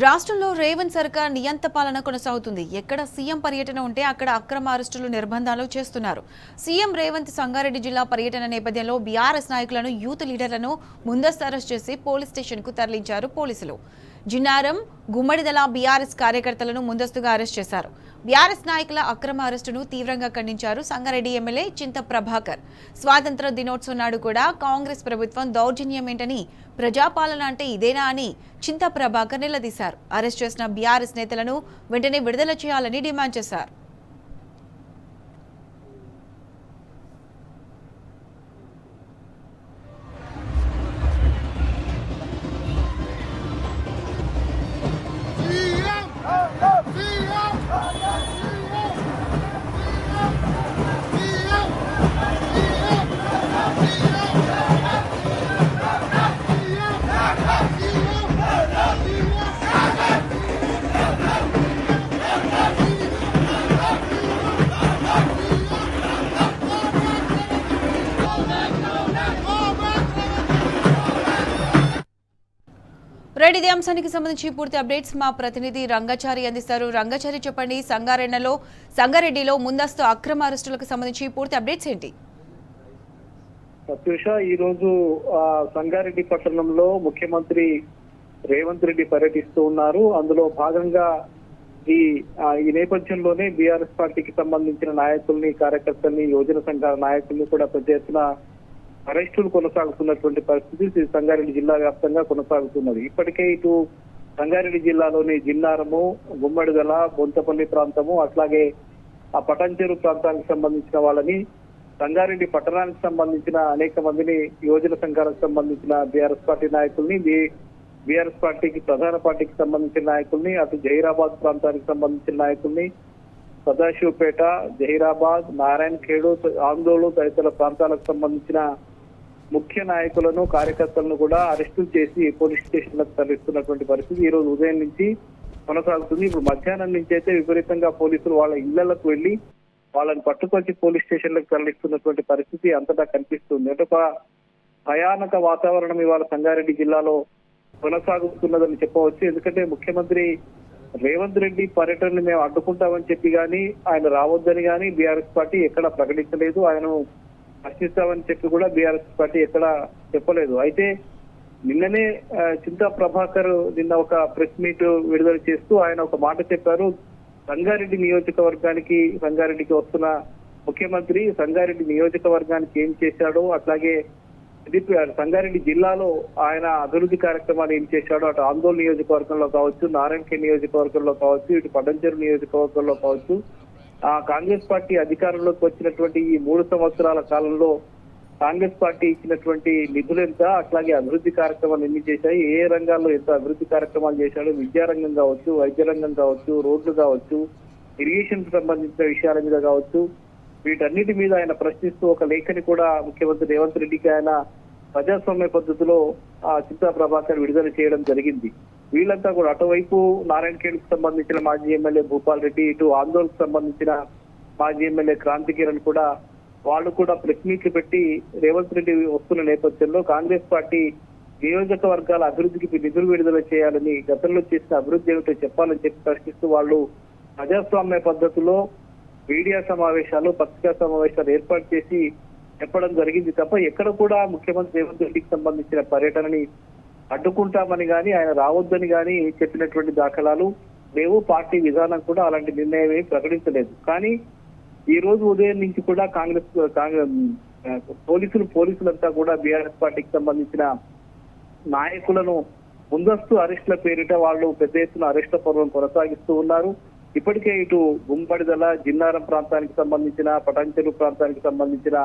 రాష్ట్రంలో రేవంత్ సర్కార్ నియంత పాలన కొనసాగుతుంది. ఎక్కడ సీఎం పర్యటన ఉంటే అక్కడ అక్రమ అరెస్టులు, నిర్బంధాలు చేస్తున్నారు. సీఎం రేవంత్ సంగారెడ్డి జిల్లా పర్యటన నేపథ్యంలో బీఆర్ఎస్ నాయకులను, యూత్ లీడర్లను ముందస్తు అరెస్ట్ చేసి పోలీస్ స్టేషన్కు తరలించారు పోలీసులు. జిన్నారం, గుమ్మడిదల బీఆర్ఎస్ కార్యకర్తలను ముందస్తుగా అరెస్ట్ చేశారు. బీఆర్ఎస్ నాయకుల అక్రమ అరెస్టును తీవ్రంగా ఖండించారు సంగారెడ్డి ఎమ్మెల్యే చింత ప్రభాకర్. స్వాతంత్ర దినోత్సవం నాడు కూడా కాంగ్రెస్ ప్రభుత్వం దౌర్జన్యమేంటని, ప్రజాపాలన అంటే ఇదేనా అని చింత ప్రభాకర్ నిలదీశారు. అరెస్ట్ చేసిన బీఆర్ఎస్ నేతలను వెంటనే విడుదల చేయాలని డిమాండ్ చేశారు. రైట్, ఇదే అంశానికి సంబంధించి పూర్తి అప్డేట్స్ మా ప్రతినిధి రంగాచారి అందిస్తారు. రంగాచారి, చెప్పండి, సంగారెడ్డిలో ముందస్తు అక్రమ అరెస్టులకు సంబంధించి పూర్తి అప్డేట్స్ ఏంటి? సత్యుష, ఈ రోజు సంగారెడ్డి పట్టణంలో ముఖ్యమంత్రి రేవంత్ రెడ్డి పర్యటిస్తూ ఉన్నారు. అందులో భాగంగా ఈ నేపథ్యంలోనే బీఆర్ఎస్ పార్టీకి సంబంధించిన నాయకుల్ని, కార్యకర్తల్ని, యువజన సంఘాల నాయకుల్ని కూడా పెద్ద ఎత్తున అరెస్టులు కొనసాగుతున్నటువంటి పరిస్థితి సంగారెడ్డి జిల్లా వ్యాప్తంగా కొనసాగుతున్నది. ఇప్పటికే ఇటు సంగారెడ్డి జిల్లాలోని జిన్నారము, గుమ్మడిదల, బొంతపల్లి ప్రాంతము, అట్లాగే ఆ పటంచెరు ప్రాంతానికి సంబంధించిన వాళ్ళని, సంగారెడ్డి పట్టణానికి సంబంధించిన అనేక మందిని, యువజన సంఘాలకు సంబంధించిన బీఆర్ఎస్ పార్టీ నాయకుల్ని, బీఆర్ఎస్ పార్టీకి ప్రధాన పార్టీకి సంబంధించిన నాయకుల్ని, అటు జహీరాబాద్ ప్రాంతానికి సంబంధించిన నాయకుల్ని, సదాశివపేట, జహీరాబాద్, నారాయణ ఖేడు, ఆందోళన తదితర ప్రాంతాలకు సంబంధించిన ముఖ్య నాయకులను, కార్యకర్తలను కూడా అరెస్టులు చేసి పోలీస్ స్టేషన్లకు తరలిస్తున్నటువంటి పరిస్థితి ఈ రోజు ఉదయం నుంచి కొనసాగుతుంది. ఇప్పుడు మధ్యాహ్నం నుంచి అయితే విపరీతంగా పోలీసులు వాళ్ళ ఇళ్లకు వెళ్లి వాళ్ళని పట్టుకొచ్చి పోలీస్ స్టేషన్లకు తరలిస్తున్నటువంటి పరిస్థితి అంతటా కనిపిస్తుంది. అంటే ఒక భయానక వాతావరణం ఇవాళ సంగారెడ్డి జిల్లాలో కొనసాగుతున్నదని చెప్పవచ్చు. ఎందుకంటే ముఖ్యమంత్రి రేవంత్ రెడ్డి పర్యటనను మేము అడ్డుకుంటామని చెప్పి గానీ, ఆయన రావద్దని గానీ బీఆర్ఎస్ పార్టీ ఎక్కడ ప్రకటించలేదు. ఆయన ప్రశ్నిస్తామని చెప్పి కూడా బీఆర్ఎస్ పార్టీ ఎక్కడ చెప్పలేదు. అయితే నిన్ననే చింతా ప్రభాకర్ నిన్న ఒక ప్రెస్ మీట్ విడుదల చేస్తూ ఆయన ఒక మాట చెప్పారు. సంగారెడ్డికి వస్తున్న ముఖ్యమంత్రి సంగారెడ్డి నియోజకవర్గానికి ఏం చేశాడో, అట్లాగే సంగారెడ్డి జిల్లాలో ఆయన అభివృద్ధి కార్యక్రమాలు ఏం చేశాడో, అటు ఆందోళన నియోజకవర్గంలో కావచ్చు, నారాయణఖేడ్ నియోజకవర్గంలో కావచ్చు, ఇటు పడంచెరు నియోజకవర్గంలో కావచ్చు, కాంగ్రెస్ పార్టీ అధికారంలోకి వచ్చినటువంటి ఈ 3 సంవత్సరాల కాలంలో కాంగ్రెస్ పార్టీ ఇచ్చినటువంటి నిధులు ఎంత, అట్లాగే అభివృద్ధి కార్యక్రమాలు ఎన్ని చేశాయి, ఏ రంగాల్లో ఎంత అభివృద్ధి కార్యక్రమాలు చేశాడు, విద్యారంగం కావచ్చు, వైద్య రంగం కావచ్చు, రోడ్లు కావచ్చు, ఇరిగేషన్ కు సంబంధించిన విషయాల మీద కావచ్చు, వీటన్నిటి మీద ఆయన ప్రశ్నిస్తూ ఒక లేఖని కూడా ముఖ్యమంత్రి రేవంత్ రెడ్డికి ఆయన ప్రజాస్వామ్య పద్ధతిలో చింతా ప్రభాకర్ విడుదల చేయడం జరిగింది. వీళ్ళంతా కూడా అటువైపు నారాయణఖేడ్ కు సంబంధించిన మాజీ ఎమ్మెల్యే భూపాల్ రెడ్డి, ఇటు ఆందోళనకు సంబంధించిన మాజీ ఎమ్మెల్యే క్రాంతి కిరణ్ కూడా వాళ్ళు కూడా ప్రెస్ మీట్లు పెట్టి రేవంత్ రెడ్డి వస్తున్న నేపథ్యంలో కాంగ్రెస్ పార్టీ నియోజకవర్గాల అభివృద్ధికి నిధులు విడుదల చేయాలని, గతంలో చేసిన అభివృద్ధి ఏమిటో చెప్పాలని చెప్పి ప్రశ్నిస్తూ వాళ్ళు ప్రజాస్వామ్య పద్ధతిలో మీడియా సమావేశాలు, పత్రికా సమావేశాలు ఏర్పాటు చేసి చెప్పడం జరిగింది తప్ప ఎక్కడ కూడా ముఖ్యమంత్రి రేవంత్ రెడ్డికి సంబంధించిన పర్యటనని అడ్డుకుంటామని గాని, ఆయన రావద్దని గాని చెప్పినటువంటి దాఖలాలు లేవు. పార్టీ విధానం కూడా అలాంటి నిర్ణయం ప్రకటించలేదు. కానీ ఈ రోజు ఉదయం నుంచి కూడా పోలీసులంతా కూడా బీఆర్ఎస్ పార్టీకి సంబంధించిన నాయకులను ముందస్తు అరెస్టుల పేరిట వాళ్ళు పెద్ద ఎత్తున అరెస్టుల పర్వం కొనసాగిస్తూ ఉన్నారు. ఇప్పటికే ఇటు గుమ్మడిదల, జిన్నారం ప్రాంతానికి సంబంధించిన, పటంచెరు ప్రాంతానికి సంబంధించిన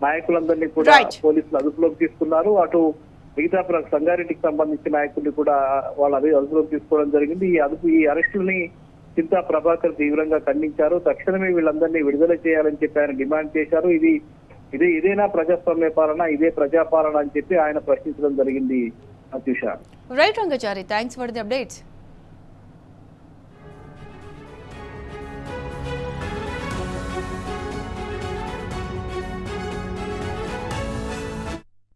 నాయకులందరినీ కూడా పోలీసులు అదుపులోకి తీసుకున్నారు. అటు మిగతా సంగారెడ్డికి సంబంధించిన నాయకుల్ని కూడా వాళ్ళ అదుపులోకి తీసుకోవడం జరిగింది. ఈ అరెస్టులని చింతా ప్రభాకర్ తీవ్రంగా ఖండించారు. తక్షణమే వీళ్ళందరినీ విడుదల చేయాలని చెప్పి ఆయన డిమాండ్ చేశారు. ఇదేనా ప్రజాస్వామ్య పాలన, ఇదే ప్రజాపాలన అని చెప్పి ఆయన ప్రశ్నించడం జరిగింది. అత్యుష. Right Rangachari, thanks for the updates.